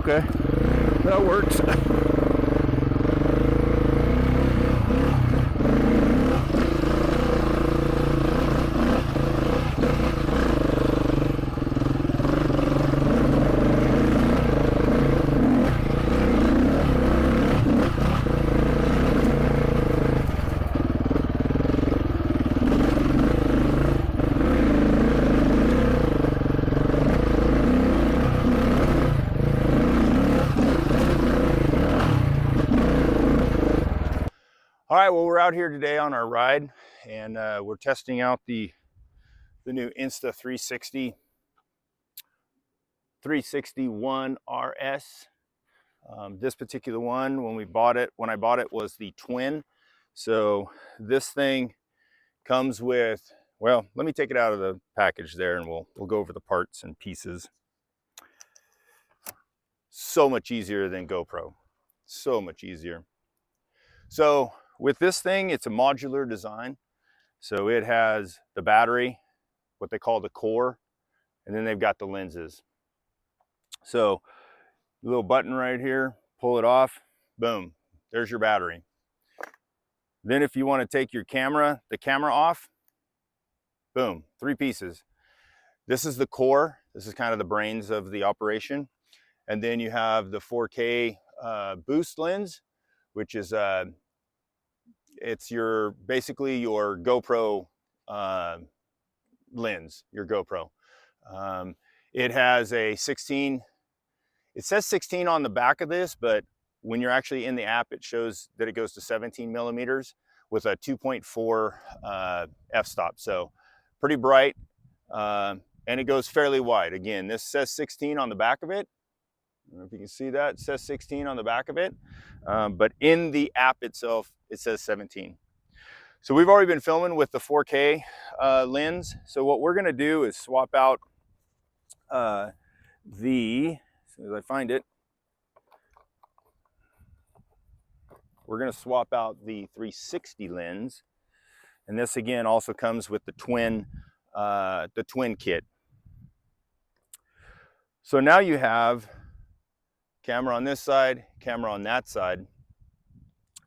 Okay, that works. All right, well, we're out here today on our ride, and we're testing out the new Insta 361 RS. This particular one, when I bought it, was the twin. So this thing comes with, well, let me take it out of the package there, and we'll go over the parts and pieces. So much easier than GoPro, so much easier. So with this thing, it's a modular design. So it has the battery, what they call the core, and then they've got the lenses. So little button right here, pull it off, boom, there's your battery. Then if you want to take the camera off, boom, 3 pieces. This is the core. This is kind of the brains of the operation. And then you have the 4K boost lens, which is it's basically your GoPro lens, your GoPro. It has a 16. It says 16 on the back of this, but when you're actually in the app, it shows that it goes to 17 millimeters with a 2.4 f-stop. So pretty bright, and it goes fairly wide. Again, this says 16 on the back of it. I don't know if you can see that. It says 16 on the back of it, but in the app itself, it says 17. So we've already been filming with the 4K lens. So what we're gonna do is swap out as soon as I find it, we're gonna swap out the 360 lens. And this again also comes with the twin kit. So now you have camera on this side, camera on that side.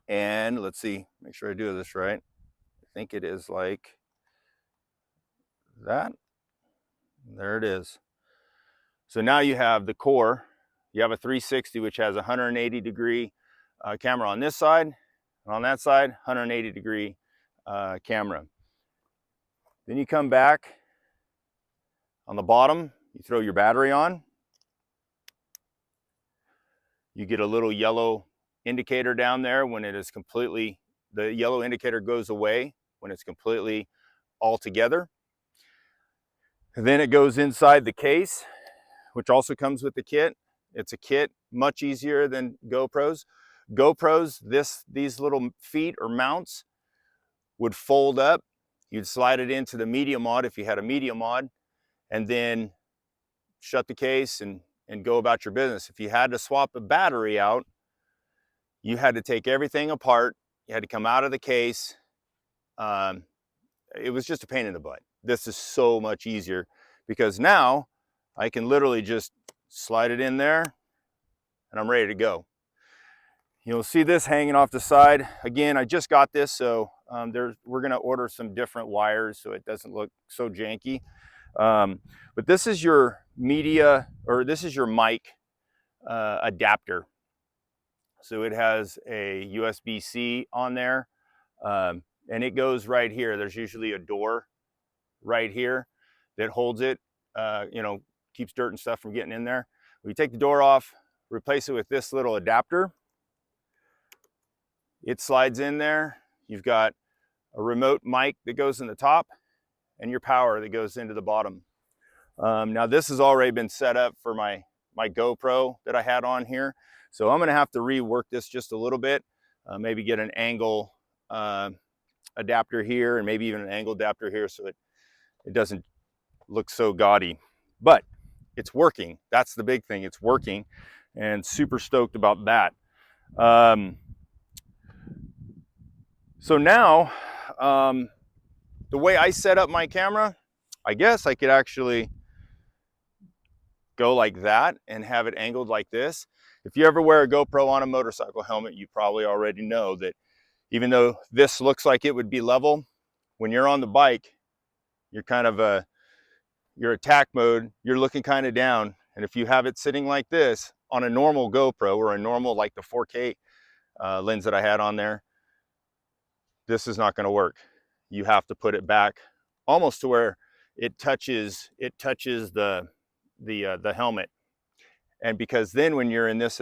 And let's see, make sure I do this right. I think it is like that. There it is. So now you have the core. You have a 360, which has a 180 degree camera on this side, and on that side, 180 degree camera. Then you come back on the bottom, you throw your battery on. You get a little yellow indicator down there when it is completely, the yellow indicator goes away when it's completely all together. And then it goes inside the case, which also comes with the kit. It's a kit, much easier than GoPros. GoPros, these little feet or mounts would fold up. You'd slide it into the media mod if you had a media mod, and then shut the case and go about your business. If you had to swap a battery out, you had to take everything apart. You had to come out of the case. It was just a pain in the butt. This is so much easier because now I can literally just slide it in there and I'm ready to go. You'll see this hanging off the side. Again, I just got this, so we're gonna order some different wires so it doesn't look so janky. But this is your media, or this is your mic adapter. So it has a USB-C on there, and it goes right here. There's usually a door right here that holds it, keeps dirt and stuff from getting in there. We take the door off, replace it with this little adapter. It slides in there. You've got a remote mic that goes in the top and your power that goes into the bottom. Now this has already been set up for my GoPro that I had on here. So I'm gonna have to rework this just a little bit, maybe get an angle adapter here and maybe even an angle adapter here so it doesn't look so gaudy. But it's working. That's the big thing. It's working, and super stoked about that. So now, the way I set up my camera, I guess I could actually go like that and have it angled like this. If you ever wear a GoPro on a motorcycle helmet, you probably already know that even though this looks like it would be level, when you're on the bike, you're kind of your attack mode, you're looking kind of down. And if you have it sitting like this on a normal GoPro or a normal, like the 4K lens that I had on there, this is not going to work. You have to put it back almost to where it touches the helmet. And because then when you're in this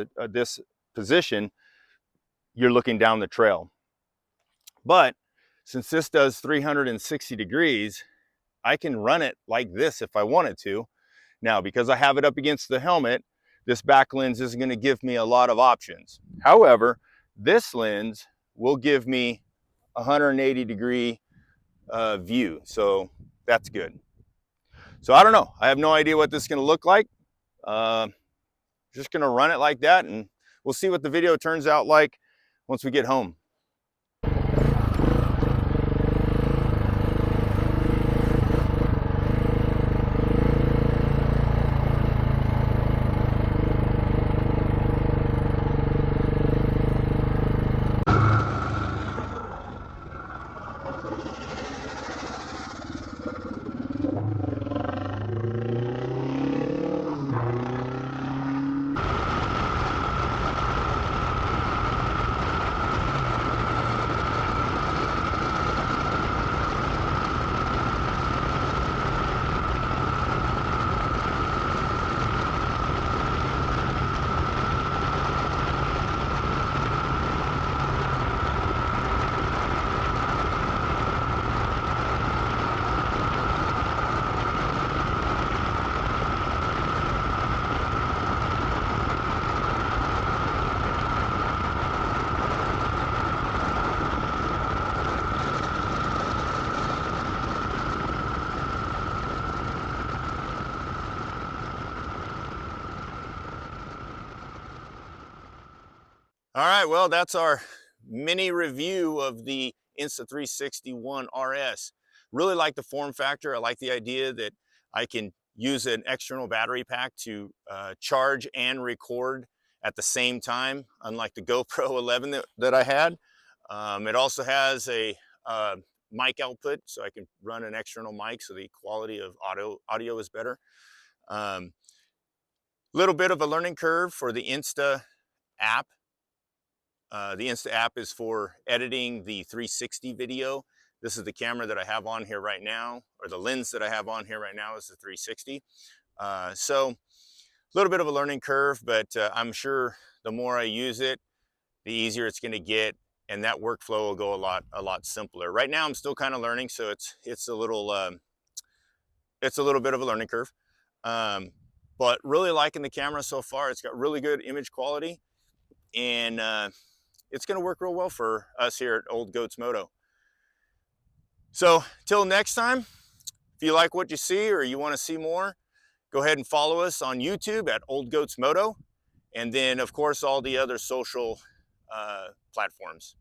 position, you're looking down the trail. But since this does 360 degrees, I can run it like this if I wanted to. Now, because I have it up against the helmet, this back lens isn't going to give me a lot of options. However, this lens will give me 180 degree view, so that's good. So I don't know, I have no idea what this is going to look like. Just going to run it like that, and we'll see what the video turns out like once we get home. All right, well, that's our mini review of the Insta360 RS. Really like the form factor. I like the idea that I can use an external battery pack to charge and record at the same time, unlike the GoPro 11 that I had. It also has a mic output, so I can run an external mic, so the quality of audio is better. Little bit of a learning curve for the Insta app. The Insta app is for editing the 360 video. This is the camera that I have on here right now, or the lens that I have on here right now is the 360. So a little bit of a learning curve, but I'm sure the more I use it, the easier it's going to get, and that workflow will go a lot simpler. Right now, I'm still kind of learning, so it's a little bit of a learning curve. But really liking the camera so far. It's got really good image quality, and it's going to work real well for us here at Old Goats Moto. So till next time, if you like what you see or you want to see more, go ahead and follow us on YouTube at Old Goats Moto, and then of course all the other social platforms.